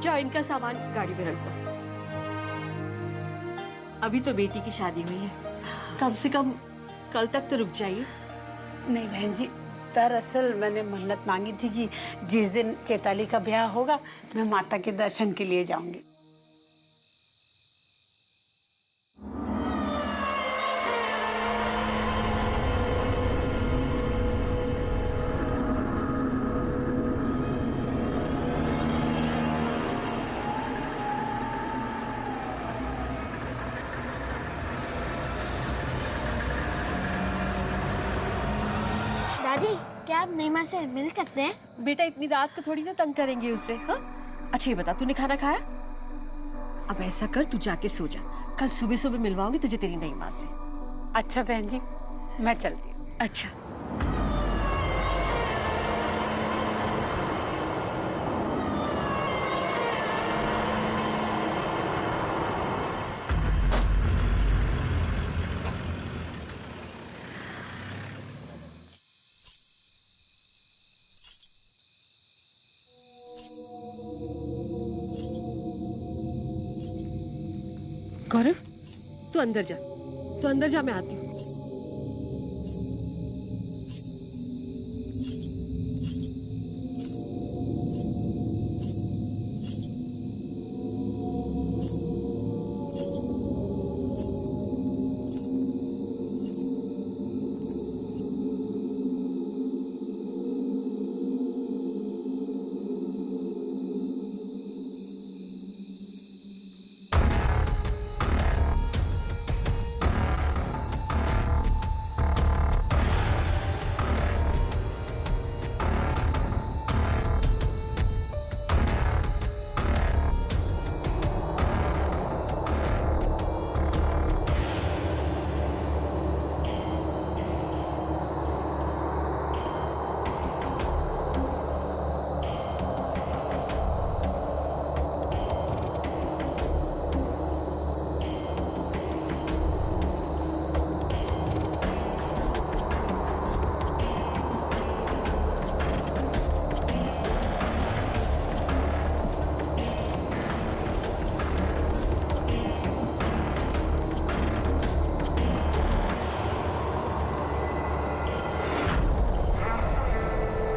जाओ इनका सामान गाड़ी में रख दो। अभी तो बेटी की शादी हुई है, कम से कम कल तक तो रुक जाइए। नहीं बहन जी, दरअसल मैंने मन्नत मांगी थी कि जिस दिन चैताली का ब्याह होगा मैं माता के दर्शन के लिए जाऊंगी। दादी, क्या आप नीमा से मिल सकते हैं? बेटा इतनी रात को थोड़ी ना तंग करेंगे उससे। हाँ, अच्छा ये बता, तूने खाना खाया? अब ऐसा कर, तू जाके सो जा, कल सुबह सुबह मिलवाऊंगी तुझे तेरी नई माँ से। अच्छा बहन जी, मैं चलती हूँ। अच्छा। गौरव, तू अंदर जा, तू अंदर जा, मैं आती हूँ।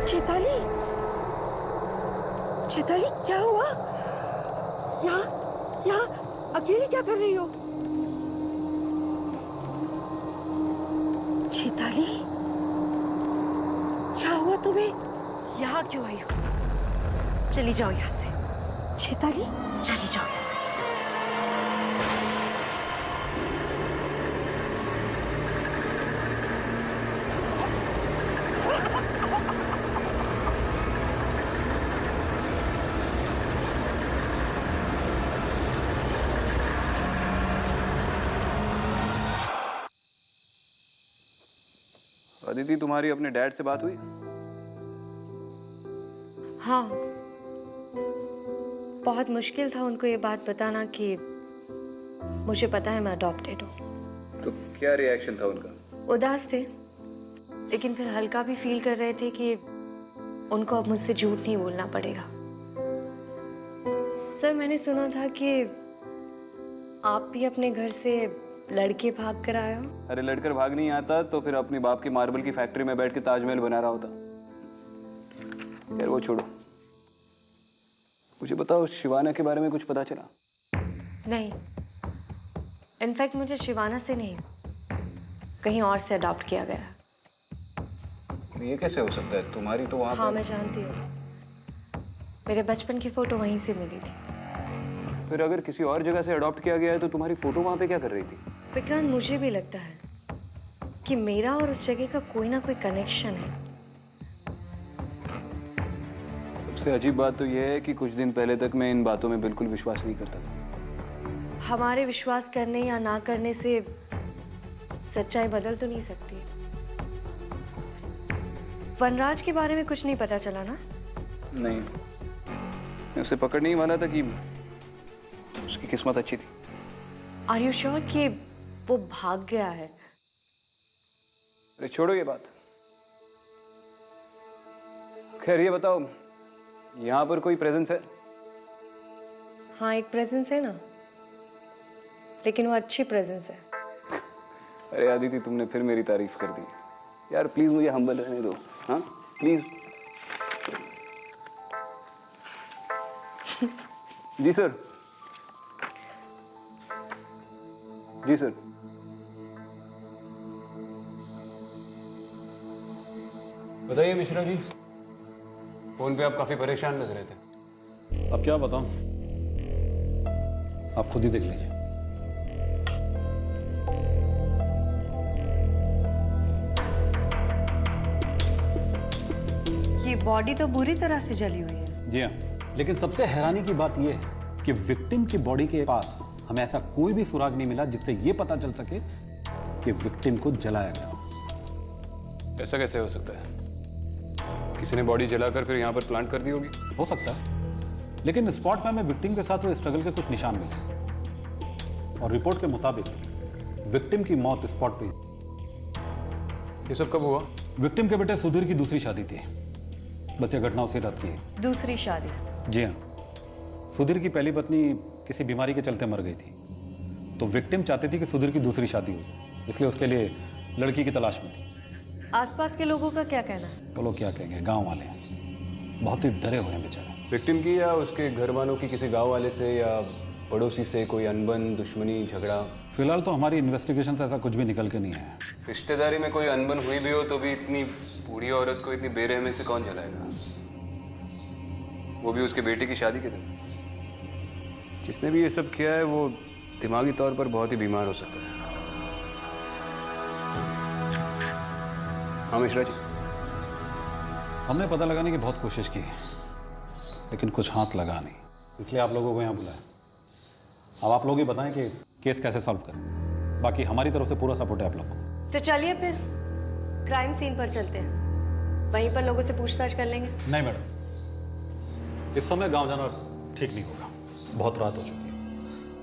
चैताली, चैताली क्या हुआ? यहाँ अकेली क्या कर रही हो? चैताली, क्या हुआ तुम्हें? यहाँ क्यों आई हो? चली जाओ यहाँ से। चैताली, चली जाओ यहाँ से। अदिति, तुम्हारी अपने डैड से बात हुई? हाँ, बहुत मुश्किल था उनको ये बात बताना कि मुझे पता है मैं अडॉप्टेड हूँ। तो क्या रिएक्शन था उनका? उदास थे, लेकिन फिर हल्का भी फील कर रहे थे कि उनको अब मुझसे झूठ नहीं बोलना पड़ेगा। सर, मैंने सुना था कि आप भी अपने घर से लड़के भाग कर आए हो। अरे लड़कर भाग नहीं आता तो फिर अपनी बाप की मार्बल की फैक्ट्री में बैठ के ताजमहल बना रहा होता। यार वो छोड़ो, मुझे बताओ शिवाना के बारे में कुछ पता चला? नहीं, इनफैक्ट मुझे शिवाना से नहीं, कहीं और से अडॉप्ट किया गया। ये कैसे हो सकता है? तुम्हारी तो वहाँ हाँ, मैं जानती हूँ, मेरे बचपन की फोटो वहीं से मिली थी। फिर अगर किसी और जगह से अडॉप्ट किया गया है तो तुम्हारी फोटो वहाँ पे क्या कर रही थी? विक्रांत, मुझे भी लगता है कि मेरा और उस जगह का कोई ना कोई कनेक्शन है। सबसे अजीब बात तो यह है कि कुछ दिन पहले तक मैं इन बातों में बिल्कुल विश्वास नहीं करता था। हमारे विश्वास करने या ना करने से सच्चाई बदल तो नहीं सकती। वनराज के बारे में कुछ नहीं पता चला ना? नहीं, मैं उसे पकड़ने ही वाला था कि उसकी किस्मत अच्छी थी। आर यू श्योर कि वो भाग गया है? अरे छोड़ो ये बात। खैर ये बताओ, यहाँ पर कोई प्रेजेंस है? हाँ, एक प्रेजेंस है ना, लेकिन वो अच्छी प्रेजेंस है। अरे आदिति, तुमने फिर मेरी तारीफ कर दी यार। प्लीज मुझे हम्बल रहने दो, हाँ प्लीज। जी सर। जी सर। बताइए मिश्रा जी, फोन पे आप काफी परेशान लग रहे थे। अब क्या बताऊं, आप खुद ही देख लीजिए। ये बॉडी तो बुरी तरह से जली हुई है। जी हाँ, लेकिन सबसे हैरानी की बात यह है कि विक्टिम की बॉडी के पास हमें ऐसा कोई भी सुराग नहीं मिला जिससे यह पता चल सके कि विक्टिम को जलाया गया। ऐसा कैसे हो सकता है? किसी ने बॉडी जलाकर फिर यहाँ पर प्लांट कर दी होगी। हो सकता है, लेकिन स्पॉट पे हमें विक्टिम के साथ हुए स्ट्रगल के कुछ निशान मिले और रिपोर्ट के मुताबिक विक्टिम की मौत स्पॉट पे। ये सब कब हुआ? विक्टिम के बेटे सुधीर की दूसरी शादी थी। बस यह घटना उसी रात की है। दूसरी शादी? जी हाँ, सुधीर की पहली पत्नी किसी बीमारी के चलते मर गई थी, तो विक्टिम चाहती थी कि सुधीर की दूसरी शादी हो, इसलिए उसके लिए लड़की की तलाश में थी। आसपास के लोगों का क्या कहना है? वो लोग क्या कहेंगे, गांव वाले बहुत ही डरे हुए हैं बेचारे। विक्टिम की या उसके घर वालों की किसी गांव वाले से या पड़ोसी से कोई अनबन, दुश्मनी, झगड़ा? फिलहाल तो हमारी इन्वेस्टिगेशन से ऐसा कुछ भी निकल के नहीं आया। रिश्तेदारी में कोई अनबन हुई भी हो तो भी इतनी बूढ़ी औरत को इतनी बेरहमी से कौन जलाएगा, वो भी उसके बेटे की शादी के दिन? जिसने भी ये सब किया है वो दिमागी तौर पर बहुत ही बीमार हो सकता है। हाँ मिश्रा जी। हमने पता लगाने की बहुत कोशिश की, लेकिन कुछ हाथ लगा नहीं, इसलिए आप लोगों को यहाँ बुलाया। अब आप लोग ही बताएं कि केस कैसे सॉल्व करें। बाकी हमारी तरफ से पूरा सपोर्ट है आप लोग को। तो चलिए फिर क्राइम सीन पर चलते हैं, वहीं पर लोगों से पूछताछ कर लेंगे। नहीं मैडम, इस समय गांव जाना ठीक नहीं होगा, बहुत रात हो चुकी है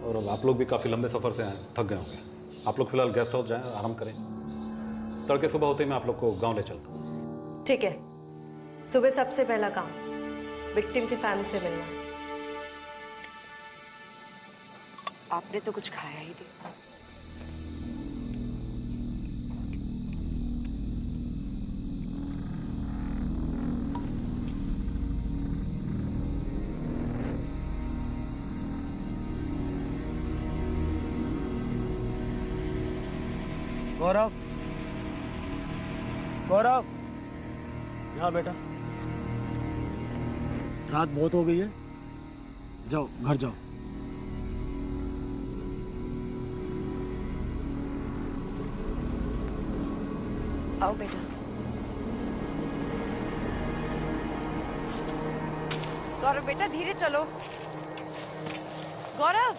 और अब आप लोग भी काफ़ी लंबे सफ़र से आए, थक गए होंगे। आप लोग फिलहाल गेस्ट हाउस जाएं, आराम करें। तड़के सुबह होते ही मैं आप लोग को गांव ले चलता हूँ। ठीक है, सुबह सबसे पहला काम विक्टिम की फैमिली से मिलना है। आपने तो कुछ खाया ही नहीं। गौरव, गौरव, यहाँ बेटा। रात बहुत हो गई है, जाओ घर जाओ। आओ बेटा। गौरव बेटा धीरे चलो। गौरव,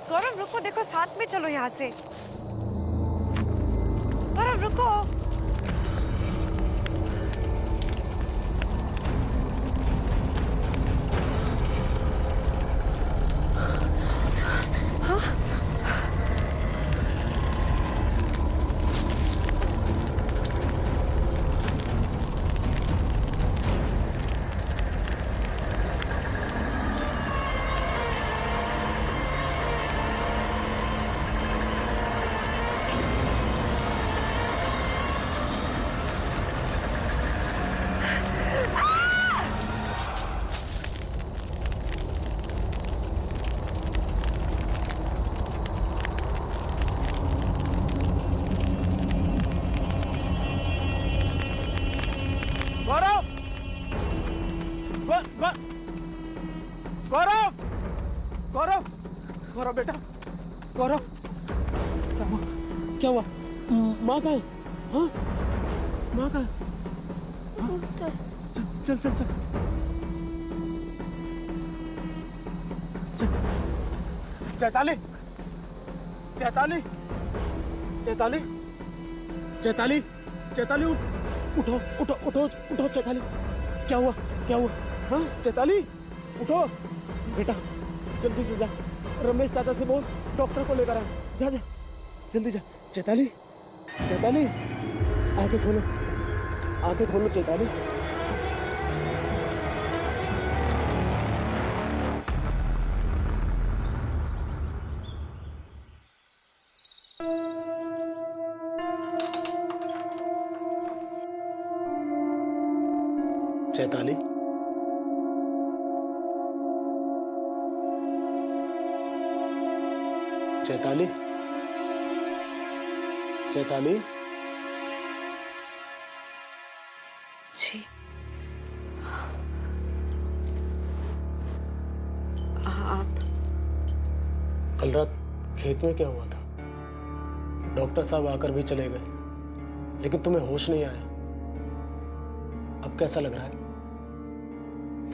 गौरव रुको, देखो साथ में चलो यहाँ से। गौरव रुको। गौरव, गौरव, गौरव, गौरव बेटा, गौरव, क्या हुआ? क्या हुआ? माँ कहाँ है? हाँ? माँ कहाँ है? हाँ? चल चल चल चल चैताली, चैताली, चैताली, चैताली, चैताली, उठो उठो उठो उठो चैताली। क्या हुआ? क्या हुआ? हाँ चैताली, उठो बेटा, जल्दी से जा, रमेश चाचा से बोल डॉक्टर को लेकर आ। जा जा जल्दी जा। चैताली, चैताली, आंखें खोलो, आंखें खोलो चैताली। चैताली, चैताली, चैताली। जी आप कल रात खेत में क्या हुआ था? डॉक्टर साहब आकर भी चले गए, लेकिन तुम्हें होश नहीं आया। अब कैसा लग रहा है?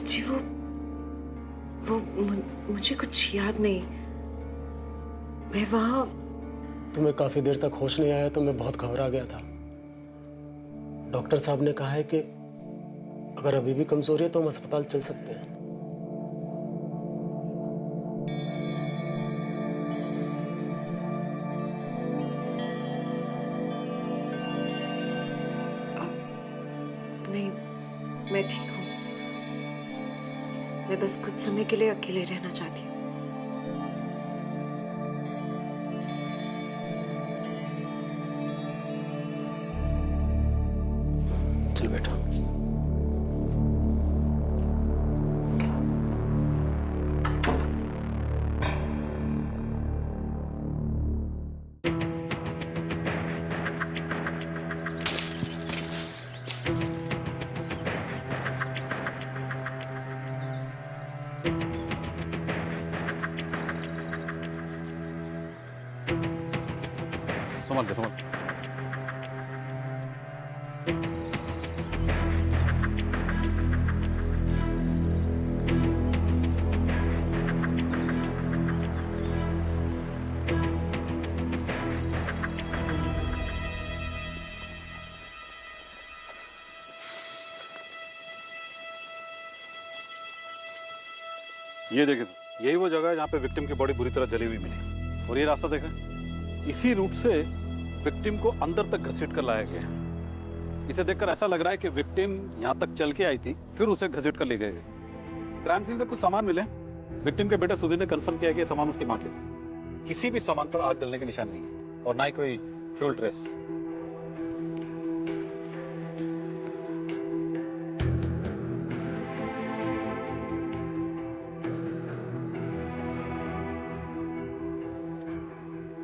जी मुझे कुछ याद नहीं। मैं वहां तुम्हें काफी देर तक होश नहीं आया तो मैं बहुत घबरा गया था। डॉक्टर साहब ने कहा है कि अगर अभी भी कमजोरी है तो हम अस्पताल चल सकते हैं। नहीं, मैं ठीक हूँ। मैं बस कुछ समय के लिए अकेले रहना चाहती हूँ। चल बेटा। समझ गया, समझ। ये देखें सर, यही वो जगह है जहाँ पे विक्टिम की बॉडी बुरी तरह जली हुई मिली। और ये रास्ता देखें, इसी रूट से विक्टिम को अंदर तक घसीट कर लाया गया है। इसे देखकर ऐसा लग रहा है कि विक्टिम यहाँ तक चल के आई थी, फिर उसे घसीट कर ले गए। क्राइम सीन से कुछ सामान मिले। विक्टिम के बेटे सुधीर ने कंफर्म किया कि ये सामान उसकी माँ के थे। किसी भी सामान पर आग जलने के निशान नहीं है और ना ही कोई फ्यूल ट्रेस।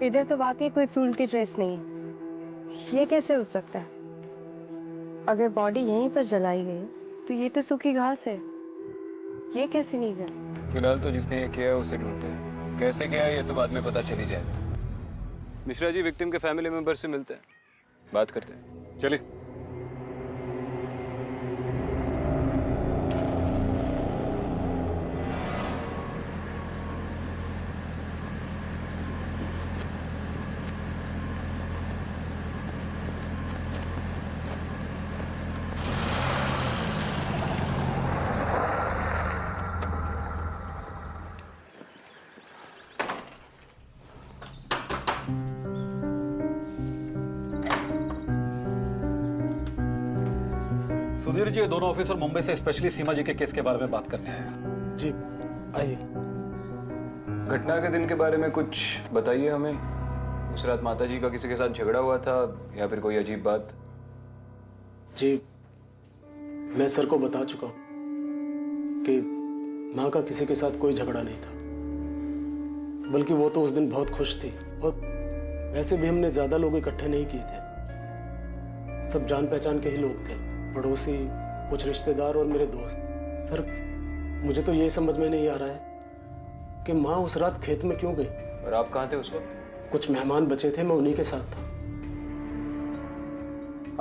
इधर तो वाकई कोई फ्यूल की ट्रेस नहीं है। ये कैसे हो सकता है? अगर बॉडी यहीं पर जलाई गई तो ये तो सूखी घास है, ये कैसे नहीं गया? फिलहाल तो जिसने ये किया है उसे ढूंढते हैं। कैसे किया है ये तो बाद में पता चल ही जाएगा। मिश्रा जी विक्टिम के फैमिली मेंबर से मिलते हैं, बात करते हैं। चलिए। सुधीर जी, ये दोनों ऑफिसर मुंबई से स्पेशली सीमा जी के केस के बारे में बात करने आए हैं। जी आइए। घटना के दिन के बारे में कुछ बताइए हमें। उस रात माता जी का किसी के साथ झगड़ा हुआ था या फिर कोई अजीब बात? जी मैं सर को बता चुका हूं कि माँ का किसी के साथ कोई झगड़ा नहीं था, बल्कि वो तो उस दिन बहुत खुश थी। और वैसे भी हमने ज्यादा लोग इकट्ठे नहीं किए थे, सब जान पहचान के ही लोग थे, पड़ोसी, कुछ रिश्तेदार और मेरे दोस्त। सर मुझे तो ये समझ में नहीं आ रहा है कि माँ उस रात खेत में क्यों गई। और आप कहाँ थे उस वक्त? कुछ मेहमान बचे थे, मैं उन्हीं के साथ था।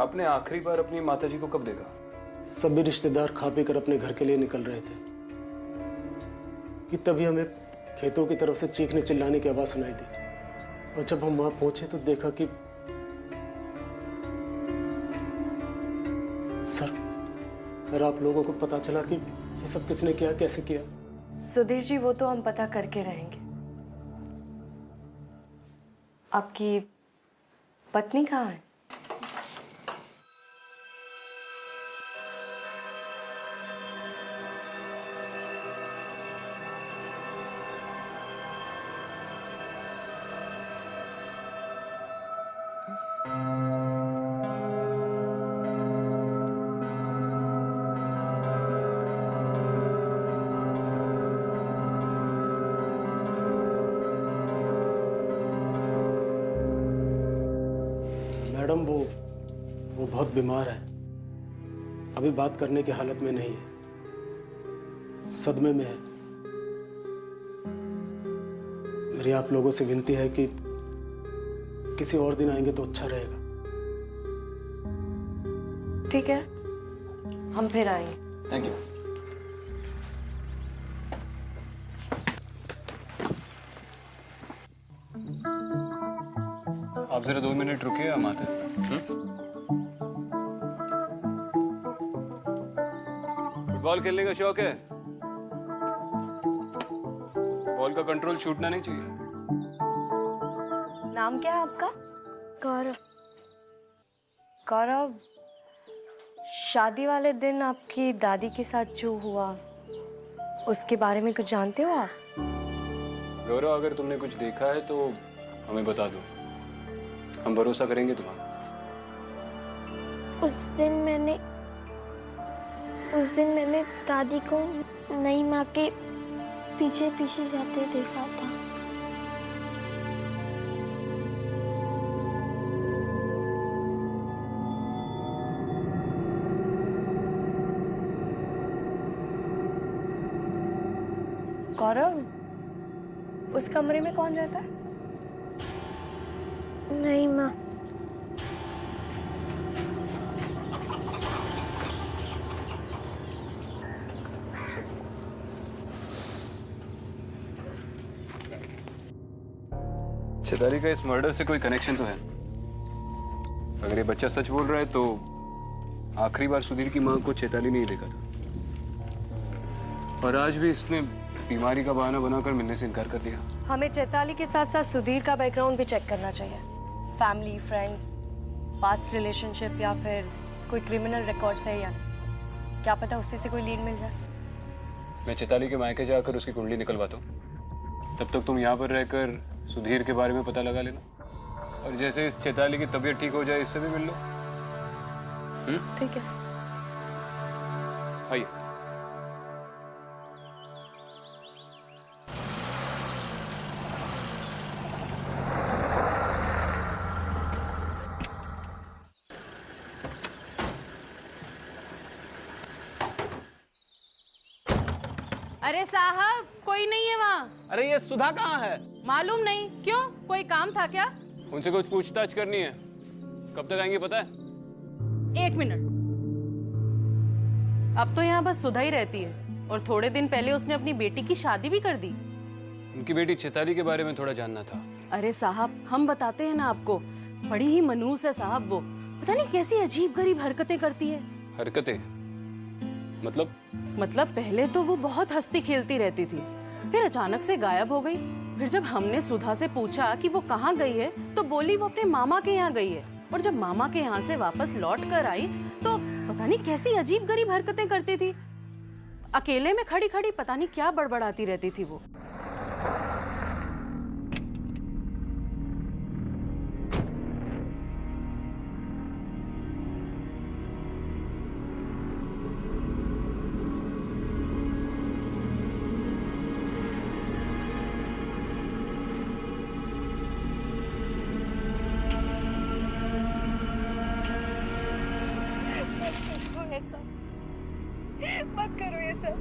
आपने आखिरी बार अपनी माता जी को कब देखा? सभी रिश्तेदार खा पी कर अपने घर के लिए निकल रहे थे कि तभी हमें खेतों की तरफ से चीखने चिल्लाने की आवाज सुनाई दी। और जब हम वहां पहुंचे तो देखा कि सर आप लोगों को पता चला कि ये सब किसने किया, कैसे किया? सुधीर जी, वो तो हम पता करके रहेंगे। आपकी पत्नी कहाँ है? मैडम वो बहुत बीमार है, अभी बात करने की हालत में नहीं है, सदमे में है। मेरी आप लोगों से विनती है कि किसी और दिन आएंगे तो अच्छा रहेगा। ठीक है, हम फिर आएंगे। Thank you. आप जरा 2 मिनट रुकिए, हम आते हैं। फुटबॉल खेलने का शौक है? बॉल का कंट्रोल छूटना नहीं चाहिए। नाम क्या है आपका? गौरव। गौरव, शादी वाले दिन आपकी दादी के साथ जो हुआ उसके बारे में कुछ जानते हो आप? गौरव, अगर तुमने कुछ देखा है तो हमें बता दो, हम भरोसा करेंगे तुम्हारा। उस दिन मैंने दादी को नई माँ के पीछे पीछे जाते देखा था। गौरव, उस कमरे में कौन रहता है? नई माँ। चेताली का इस मर्डर से कोई कनेक्शन तो है। अगर ये बच्चा सच बोल रहा है तो आखिरी बार सुधीर की मां को चेताली ने ही देखा था, और आज भी इसने बीमारी का बहाना बनाकर मिलने से इनकार कर दिया। हमें चैताली के साथ साथ सुधीर का बैकग्राउंड भी चेक करना चाहिए। फैमिली, फ्रेंड्स, पास्ट रिलेशनशिप या फिर कोई क्रिमिनल रिकॉर्ड्स है या नहीं। क्या पता उससे से कोई लीड मिल जाए। मैं चेताली के मायके जाकर उसकी कुंडली निकलवाता हूँ, तब तक तुम यहाँ पर रहकर सुधीर के बारे में पता लगा लेना, और जैसे इस चेताली की तबीयत ठीक हो जाए इससे भी मिल लो। ठीक है। आइए। अरे साहब, कोई नहीं है वहाँ। अरे ये सुधा कहाँ है? मालूम नहीं, क्यों? कोई काम था क्या? उनसे कुछ पूछताछ करनी है। कब तक आएंगे पता है? 1 मिनट। अब तो यहाँ बस सुधा ही रहती है, और थोड़े दिन पहले उसने अपनी बेटी की शादी भी कर दी। उनकी बेटी चेताली के बारे में थोड़ा जानना था। अरे साहब, हम बताते हैं ना आपको, बड़ी ही मनहूस है साहब वो। पता नहीं कैसी अजीब गरीब हरकतें करती है। हरकतें? मतलब पहले तो वो बहुत हंसती खेलती रहती थी, फिर अचानक से गायब हो गई। फिर जब हमने सुधा से पूछा कि वो कहाँ गई है, तो बोली वो अपने मामा के यहाँ गई है। और जब मामा के यहाँ से वापस लौट कर आई तो पता नहीं कैसी अजीब गरीब हरकतें करती थी। अकेले में खड़ी खड़ी पता नहीं क्या बड़बड़ाती रहती थी वो। मत करो ये सब,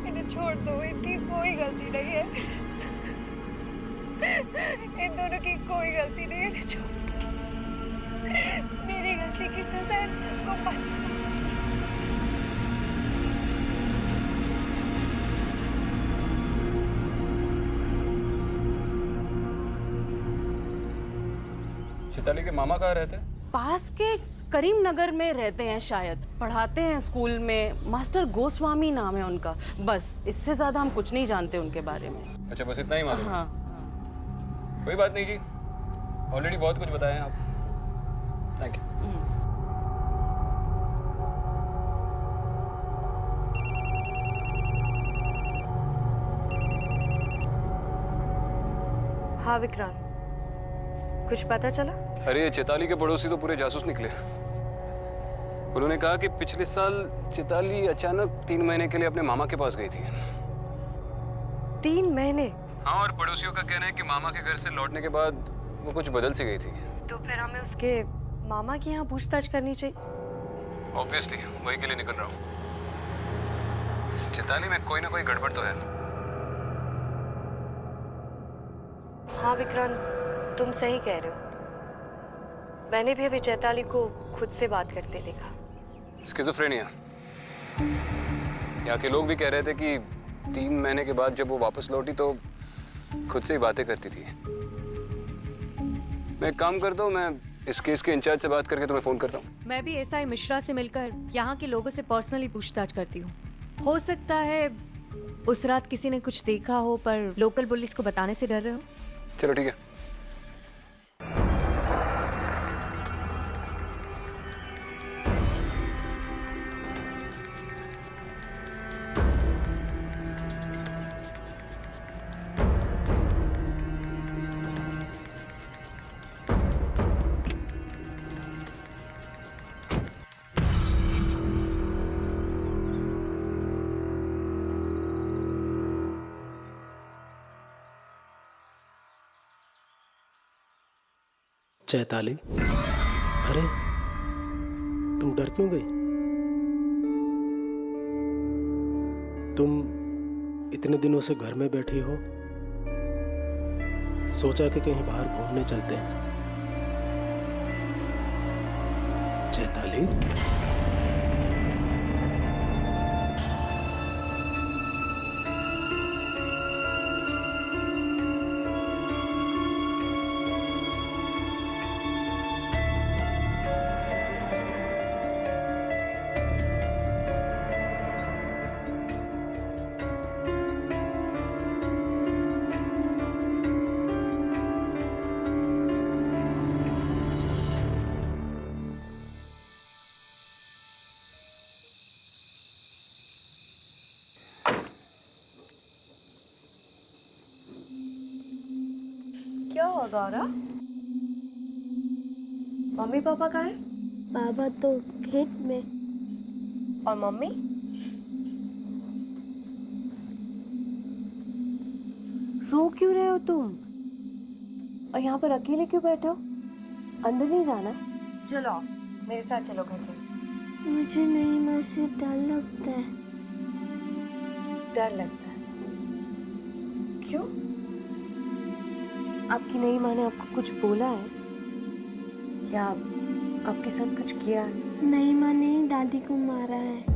इन्हें छोड़ दो, इनकी कोई गलती नहीं है। इन दोनों की कोई गलती नहीं है, इन्हें छोड़ दो। मेरी गलती की सजा इन सबको मत दो। चेताली के मामा कहाँ रहते हैं? पास के करीम नगर में रहते हैं शायद, पढ़ाते हैं स्कूल में। मास्टर गोस्वामी नाम है उनका। बस इससे ज्यादा हम कुछ नहीं जानते उनके बारे में। अच्छा, बस इतना ही मालूम? हाँ। कोई बात नहीं जी, ऑलरेडी बहुत कुछ बताया हैं आप। Thank you. हाँ विक्रांत, कुछ पता चला? अरे चेताली के पड़ोसी तो पूरे जासूस निकले। उन्होंने कहा कि पिछले साल चेताली अचानक 3 महीने के लिए अपने मामा के पास गई थी। 3 महीने? हाँ, और पड़ोसियों का कहना है कि मामा के घर से लौटने के बाद वो कुछ बदल सी गई थी। तो फिर हमें उसके मामा के यहाँ पूछताछ करनी चाहिए। ऑब्वियसली वही के लिए निकल रहा हूँ। इस चैताली में कोई ना कोई गड़बड़ तो है। हाँ विक्रांत, तुम सही कह रहे हो। मैंने भी अभी चैताली को खुद से बात करते देखा। स्किज़ोफ्रेनिया। यहाँ के लोग भी कह रहे थे कि 3 महीने के बाद जब वो वापस लौटी तो खुद से ही बातें करती थी। मैं एक काम करता हूँ, मैं इस केस के इंचार्ज से बात करके तुम्हें फोन करता हूँ। मैं भी एसआई मिश्रा से मिलकर यहाँ के लोगों से पर्सनली पूछताछ करती हूँ। हो सकता है उस रात किसी ने कुछ देखा हो पर लोकल पुलिस को बताने से डर रहे हो। चलो ठीक है। चैताली, अरे तुम डर क्यों गई? तुम इतने दिनों से घर में बैठी हो, सोचा कि कहीं बाहर घूमने चलते हैं। चैताली, क्या हुआ गौरव? मम्मी पापा कहाँ हैं? पापा तो खेत में। और मम्मी? रो क्यों रहे हो तुम? और यहाँ पर अकेले क्यों बैठे हो? अंदर नहीं जाना? चलो मेरे साथ चलो घर में। मुझे नहीं माँ से डर लगता है। डर लगता है? क्यों? आपकी नई माँ ने आपको कुछ बोला है या आपके साथ कुछ किया है? नई माँ ने ही दादी को मारा है।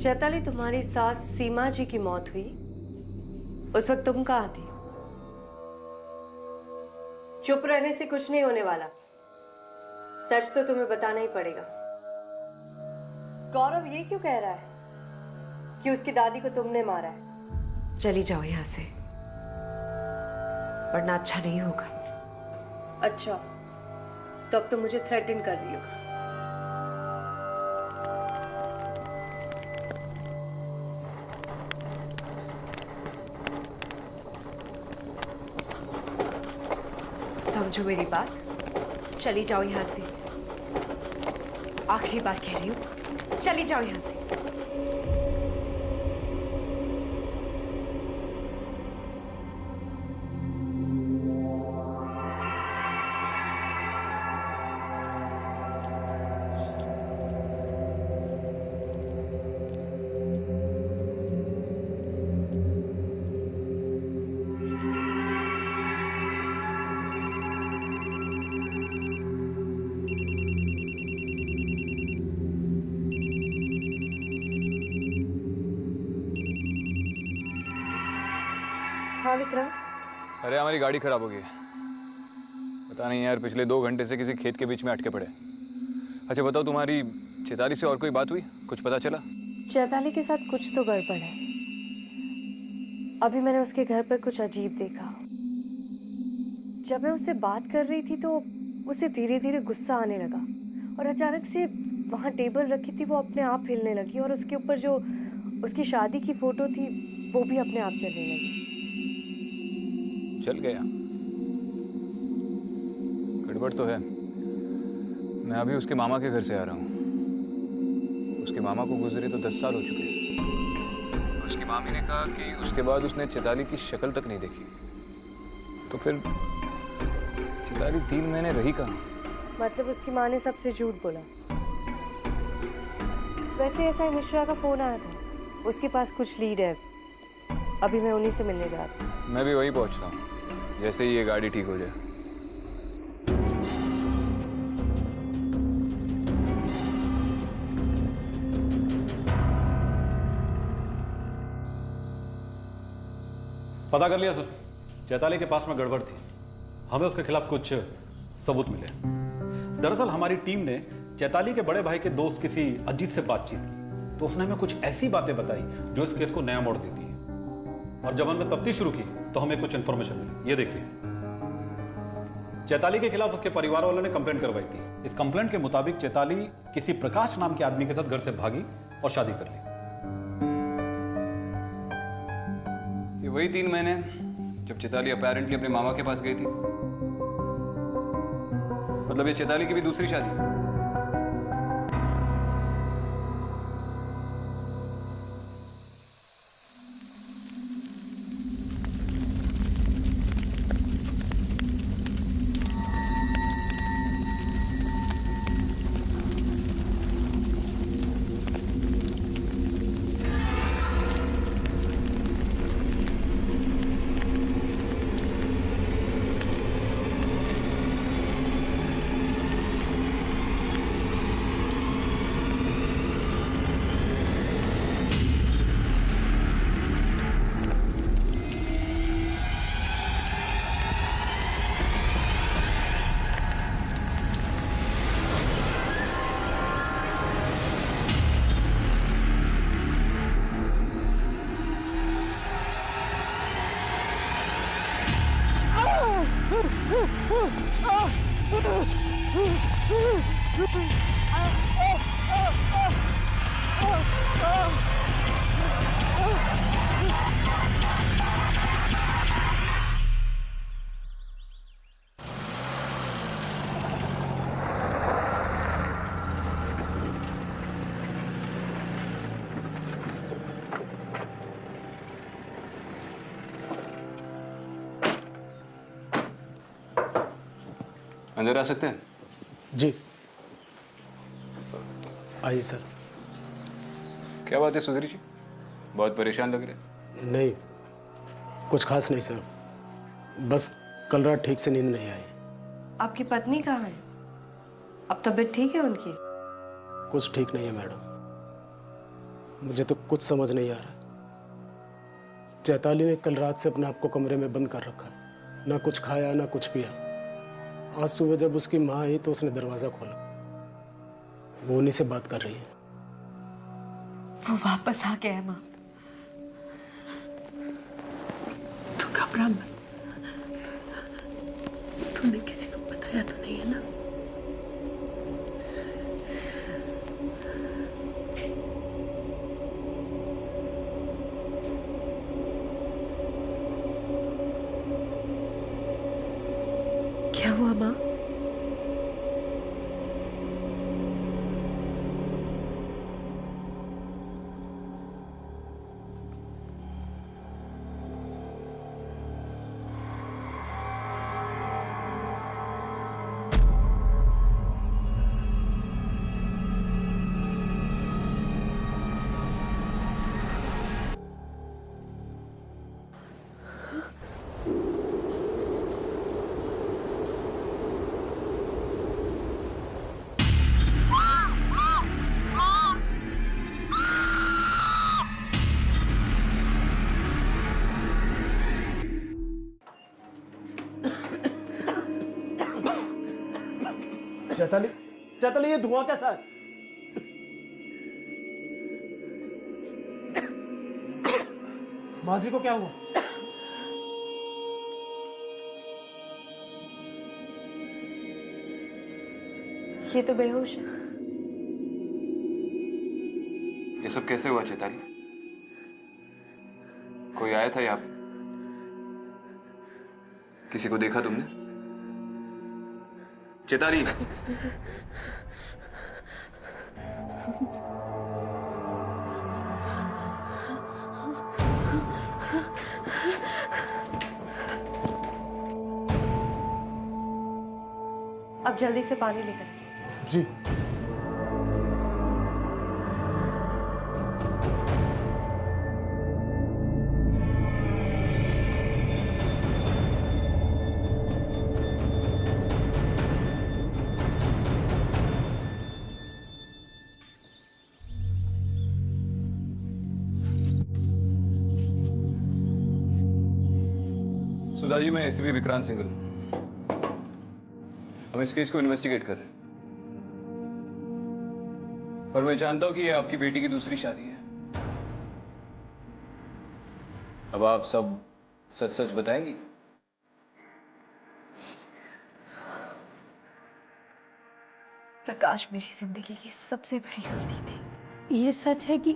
चैताली, तुम्हारी सास सीमा जी की मौत हुई, उस वक्त तुम कहाँ थी? चुप रहने से कुछ नहीं होने वाला, सच तो तुम्हें बताना ही पड़ेगा। गौरव ये क्यों कह रहा है कि उसकी दादी को तुमने मारा है? चली जाओ यहाँ से, वरना अच्छा नहीं होगा। अच्छा, तो अब तुम मुझे थ्रेटन कर रही हो। समझो मेरी बात, चली जाओ यहाँ से। आखिरी बार कह रही हूँ, चली जाओ यहाँ से। हाँ विक्रम। अरे हमारी गाड़ी खराब हो गई है। पता नहीं यार, पिछले 2 घंटे से किसी खेत के बीच में अटके पड़े। अच्छा बताओ, तुम्हारी चैताली से और कोई बात हुई? कुछ पता चला? चैताली के साथ कुछ तो गड़बड़ है। अभी मैंने उसके घर पर कुछ अजीब देखा। जब मैं उससे बात कर रही थी तो उसे धीरे धीरे गुस्सा आने लगा और अचानक से वहाँ टेबल रखी थी वो अपने आप हिलने लगी और उसके ऊपर जो उसकी शादी की फोटो थी वो भी अपने आप चलने लगी। चल गया। गड़बड़ तो है। मैं अभी उसके मामा के घर से आ रहा हूँ। उसके मामा को गुजरे तो 10 साल हो चुके हैं। उसकी मामी ने कहा कि उसके बाद उसने चैताली की शक्ल तक नहीं देखी। तो फिर चैताली 3 महीने रही कहाँ? मतलब उसकी माँ ने सबसे झूठ बोला। वैसे एसआई मिश्रा का फोन आया था, उसके पास कुछ लीड है। अभी मैं उन्हीं से मिलने जा रही हूँ। मैं भी वही पहुँच रहा हूँ जैसे ही ये गाड़ी ठीक हो जाए। पता कर लिया सर, चैताली के पास में गड़बड़ थी। हमें उसके खिलाफ कुछ सबूत मिले। दरअसल हमारी टीम ने चैताली के बड़े भाई के दोस्त किसी अजीत से बातचीत की, तो उसने हमें कुछ ऐसी बातें बताई जो इस केस को नया मोड़ देती है। और जब हमने तफ्तीश शुरू की तो हमें कुछ इन्फॉर्मेशन मिली। ये देखिए, चैताली के खिलाफ उसके परिवार वालों ने कंप्लेंट करवाई थी। इस कंप्लेंट के मुताबिक चैताली किसी प्रकाश नाम के आदमी के साथ घर से भागी और शादी कर ली। ये वही 3 महीने जब चैताली अपैरेंटली अपने मामा के पास गई थी। मतलब ये चैताली की भी दूसरी शादी। अंदर आ सकते हैं? जी आइए सर। क्या बात है सुधीर जी, बहुत परेशान लग रहे। नहीं कुछ खास नहीं सर, बस कल रात ठीक से नींद नहीं आई। आपकी पत्नी कहाँ है? अब तबीयत ठीक है उनकी? कुछ ठीक नहीं है मैडम, मुझे तो कुछ समझ नहीं आ रहा। चैताली ने कल रात से अपने आप को कमरे में बंद कर रखा, ना कुछ खाया ना कुछ पिया। आज सुबह जब उसकी माँ आई तो उसने दरवाजा खोला, वो उन्हीं से बात कर रही है। वो वापस आ गया है माँ। तू घबरा मत। तूने किसी को बताया तो नहीं है ना? क्या हुआ माँ? चैताली, चैताली ये धुआं कैसा है? माँ जी को क्या हुआ? ये तो बेहोश है। सब कैसे हुआ चैताली? कोई आया था यहाँ पे? किसी को देखा तुमने? चैताली, अब जल्दी से पानी लेकर आइए। जी। सुधा जी, मैं एसीपी विक्रांत सिंघल। हम इस केस को इन्वेस्टिगेट कर रहे हैं और मैं जानता हूं कि ये आपकी बेटी की दूसरी शादी है। अब आप सब सच सच बताएंगी? प्रकाश मेरी जिंदगी की सबसे बड़ी गलती थी। ये सच है कि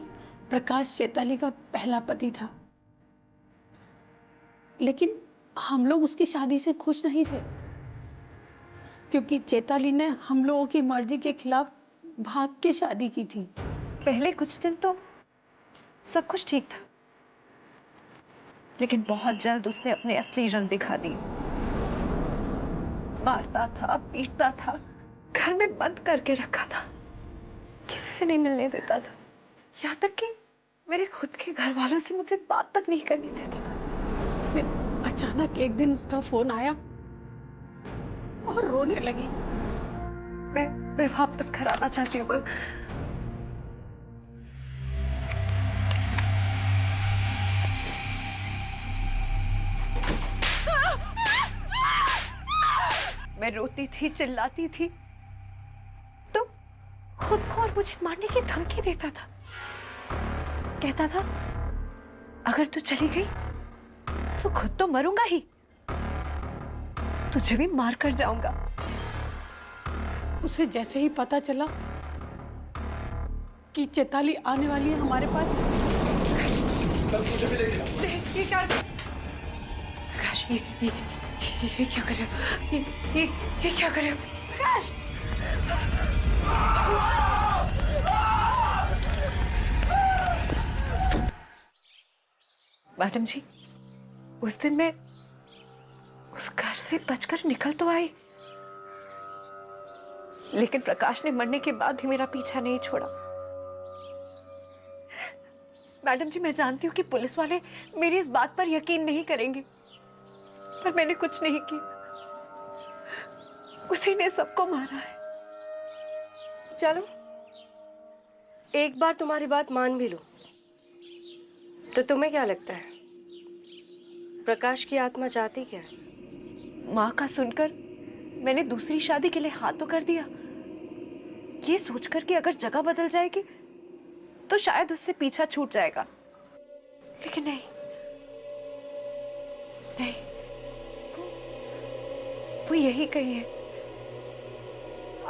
प्रकाश चैताली का पहला पति था, लेकिन हम लोग उसकी शादी से खुश नहीं थे क्योंकि चैताली ने हम लोगों की मर्जी के खिलाफ भाग के शादी की थी। पहले कुछ दिन तो सब कुछ ठीक था, लेकिन बहुत जल्द उसने अपने असली रंग दिखा दी। मारता था, पीटता था, घर में बंद करके रखा था, किसी से नहीं मिलने देता था, यहाँ तक कि मेरे खुद के घर वालों से मुझे बात तक नहीं करने देता था। फिर अचानक एक दिन उसका फोन आया और रोने लगी। मैं वापस घर आना चाहती हूँ। मैं रोती थी, चिल्लाती थी, तो खुद को और मुझे मारने की धमकी देता था। कहता था अगर तू चली गई तो खुद तो मरूंगा ही, तुझे भी मार कर जाऊंगा। उसे जैसे ही पता चला कि चैताली आने वाली है हमारे पास, ये क्या प्रकाश, ये क्या कर रहे हो? ये क्या कर रहे हो प्रकाश? मैडम जी, उस दिन मैं उस घर से बचकर निकल तो आई, लेकिन प्रकाश ने मरने के बाद भी मेरा पीछा नहीं छोड़ा। मैडम जी, मैं जानती हूँ कि पुलिस वाले मेरी इस बात पर यकीन नहीं करेंगे, पर मैंने कुछ नहीं किया, उसी ने सबको मारा है। चलो, एक बार तुम्हारी बात मान भी लो, तो तुम्हें क्या लगता है प्रकाश की आत्मा चाहती क्या है? माँ का सुनकर मैंने दूसरी शादी के लिए हाथ तो कर दिया, ये सोचकर कि अगर जगह बदल जाएगी तो शायद उससे पीछा छूट जाएगा, लेकिन नहीं, नहीं, वो यही कही है,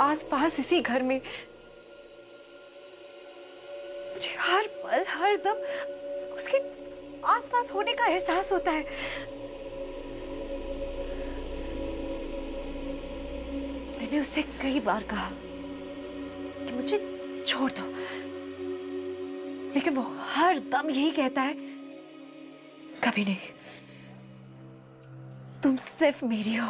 आस पास इसी घर में मुझे हर पल हर दम उसके आसपास होने का एहसास होता है। मैंने उससे कई बार कहा कि मुझे छोड़ दो, लेकिन वो हर दम यही कहता है, कभी नहीं, तुम सिर्फ मेरी हो।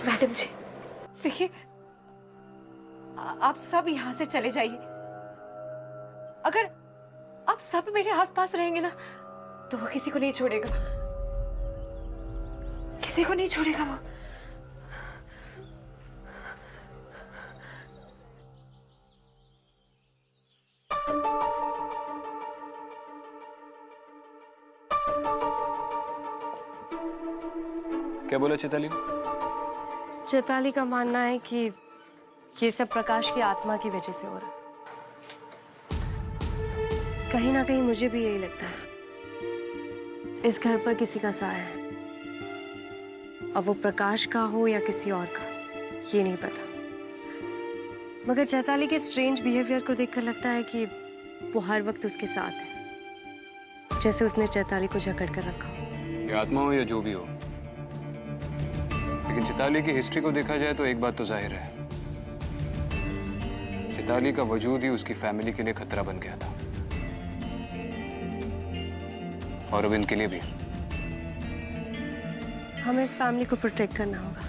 मैडम जी, देखिए, आप सब यहां से चले जाइए। अगर आप सब मेरे आसपास रहेंगे ना, तो वो किसी को नहीं छोड़ेगा, किसी को नहीं छोड़ेगा वो। क्या बोला चैताली? चैताली का मानना है कि ये सब प्रकाश की आत्मा की वजह से हो रहा है। कहीं ना कहीं मुझे भी यही लगता है, इस घर पर किसी का साया है। अब वो प्रकाश का हो या किसी और का, ये नहीं पता। मगर चैताली के स्ट्रेंज बिहेवियर को देखकर लगता है कि वो हर वक्त उसके साथ है, जैसे उसने चैताली को जकड़ कर रखा हो। ये आत्मा हो या जो भी हो, लेकिन चैताली की हिस्ट्री को देखा जाए तो एक बात तो जाहिर है, चैताली का वजूद ही उसकी फैमिली के लिए खतरा बन गया था, और अब इनके लिए भी। हमें इस फैमिली को प्रोटेक्ट करना होगा।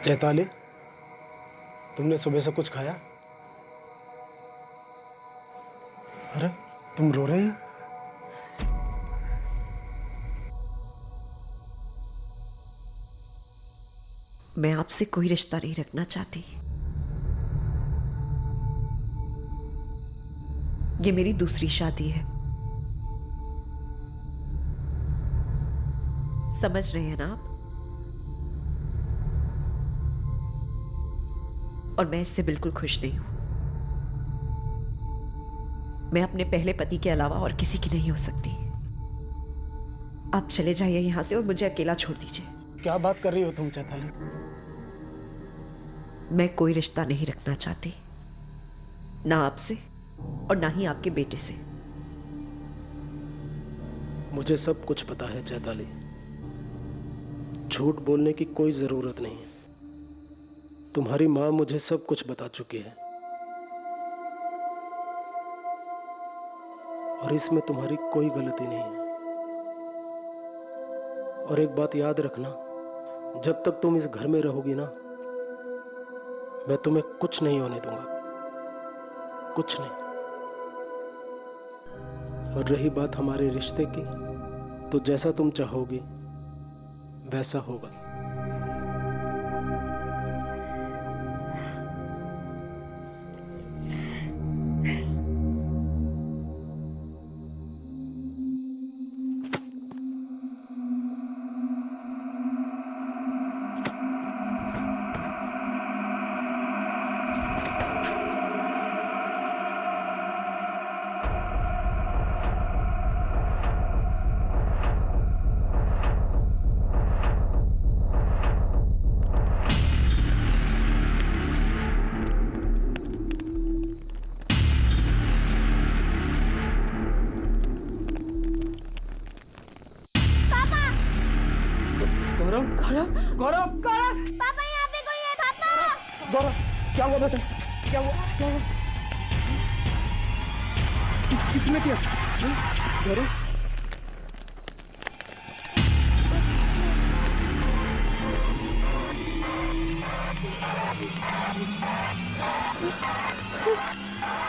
चैताली, तुमने सुबह से कुछ खाया? अरे तुम रो रही हो? मैं आपसे कोई रिश्ता नहीं रखना चाहती। ये मेरी दूसरी शादी है, समझ रहे हैं ना आप? और मैं इससे बिल्कुल खुश नहीं हूं। मैं अपने पहले पति के अलावा और किसी की नहीं हो सकती। आप चले जाइए यहां से और मुझे अकेला छोड़ दीजिए। क्या बात कर रही हो तुम चैताली? मैं कोई रिश्ता नहीं रखना चाहती, ना आपसे और ना ही आपके बेटे से। मुझे सब कुछ पता है चैताली, झूठ बोलने की कोई जरूरत नहीं है। तुम्हारी माँ मुझे सब कुछ बता चुकी है, और इसमें तुम्हारी कोई गलती नहीं है। और एक बात याद रखना, जब तक तुम इस घर में रहोगी ना, मैं तुम्हें कुछ नहीं होने दूंगा, कुछ नहीं। और रही बात हमारे रिश्ते की, तो जैसा तुम चाहोगी वैसा होगा। गौरव, गौरव, गौरव, पापा यहाँ पे कोई है। पापा गौरव, क्या हुआ बेटा? क्या हुआ? क्या हुआ? किसने किया? गौरव,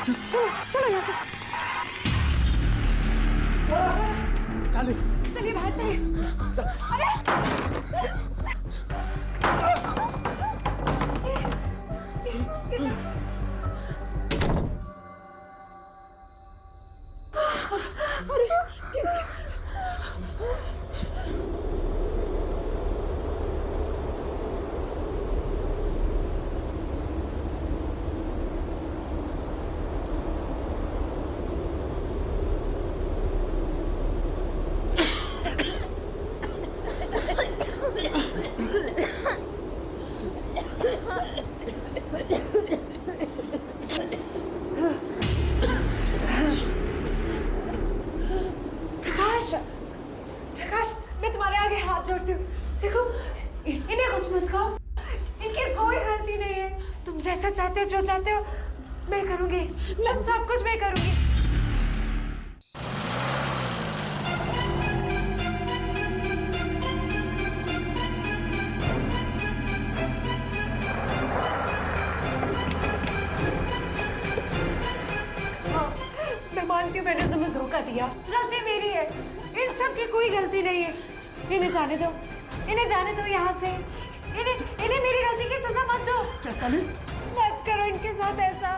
चलो चलो यहाँ से। चलिए बाहर चलिए। प्रकाश, मैं तुम्हारे आगे हाथ जोड़ती हूँ। देखो, इन्हें कुछ मत कहो, इनकी कोई गलती नहीं है। तुम जैसा चाहते हो, जो चाहते हो, मैं करूँगी। सब कुछ मैं करूँगी। मैं मानती हूँ मैंने तुम्हें धोखा दिया, गलती मेरी है। इन सब की कोई गलती नहीं है। इन्हें जाने दो, इन्हें जाने दो यहाँ से। इन्हें मेरी गलती की सजा मत दो। चैताली, मत करो इनके साथ ऐसा।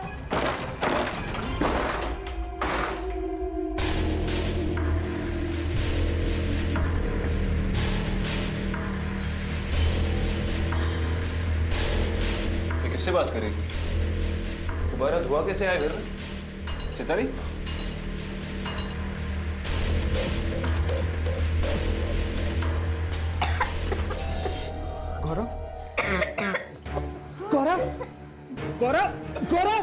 किससे बात कर रही थी? दोबारा धुआं कैसे आया घर में? चैताली? गौरव गौरव गौरव गौरव,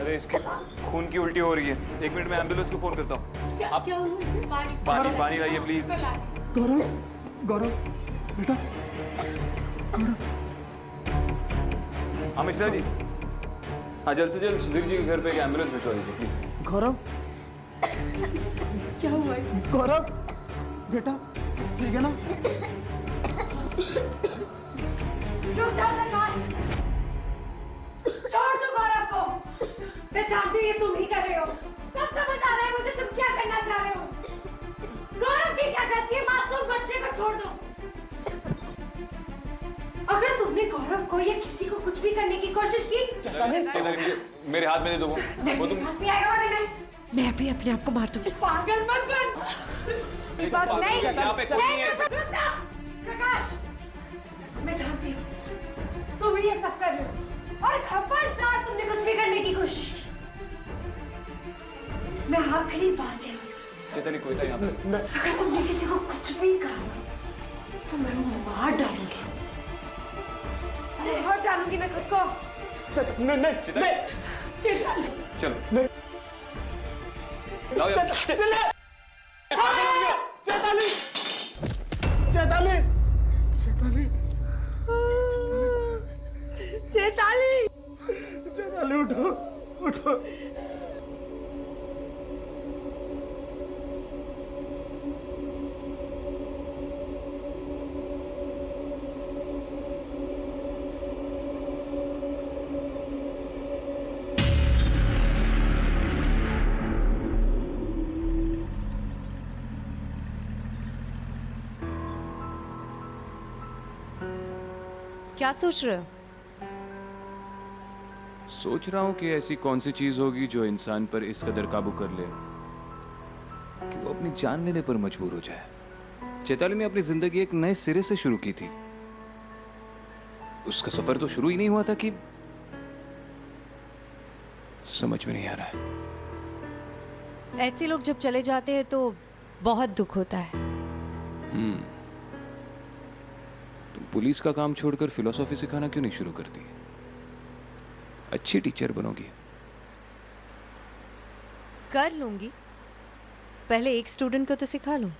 अरे इसके खून की उल्टी हो रही है। 1 मिनट में एम्बुलेंस को फोन करता हूँ। आप पानी लाइए प्लीज। गौरव गौरव बेटा, गौरव। हाँ मिश्रा जी, हाँ जल्द से जल्द सुधीर जी के घर पे एक एम्बुलेंस भिजवा दीजिए प्लीज। गौरव क्या हुआ है? गौरव बेटा ठीक है ना? रुक जा प्रकाश, छोड़ दो गौरव को। मैं जानती हूँ ये तुम ही कर रहे हो। सब समझ आ रहा है मुझे तुम क्या करना चाह रहे हो। गौरव की क्या गलती है? मासूम बच्चे को छोड़ दो। अगर तुमने गौरव को या किसी को कुछ भी करने की कोशिश की, मेरे हाथ में दे दो वो तुम। हंसी आएगा वाले में मैं भी अपने आप को मार दूंगी। पागल मत बन। नहीं, यहाँ पे कोई नहीं है। रुक जा प्रकाश, मैं जानती हूँ तुम ही ये सब कर रहे हो और खबरदार तुमने कुछ भी करने की कोशिश की। मैं आखिरी बार कह रही हूँ, चैताली कोई था यहाँ पे? अगर तुमने किसी को कुछ भी कहा तो मैं मार डालूंगी। मार डालूंगी मैं खुद को। नहीं चलो लाओ यार। चैताली चैताली चैताली चैताली, चैताली उठो उठो। क्या सोच रहे हो? सोच रहा हूँ कि ऐसी कौन सी चीज होगी जो इंसान पर इस कदर काबू कर ले कि वो अपनी जान लेने पर मजबूर हो जाए। चैताली ने अपनी जिंदगी एक नए सिरे से शुरू की थी। उसका सफर तो शुरू ही नहीं हुआ था कि समझ में नहीं आ रहा है। ऐसे लोग जब चले जाते हैं तो बहुत दुख होता है। तुम पुलिस का काम छोड़कर फिलॉसफी सिखाना क्यों नहीं शुरू करती? अच्छी टीचर बनोगी। कर लूंगी, पहले एक स्टूडेंट को तो सिखा लूं।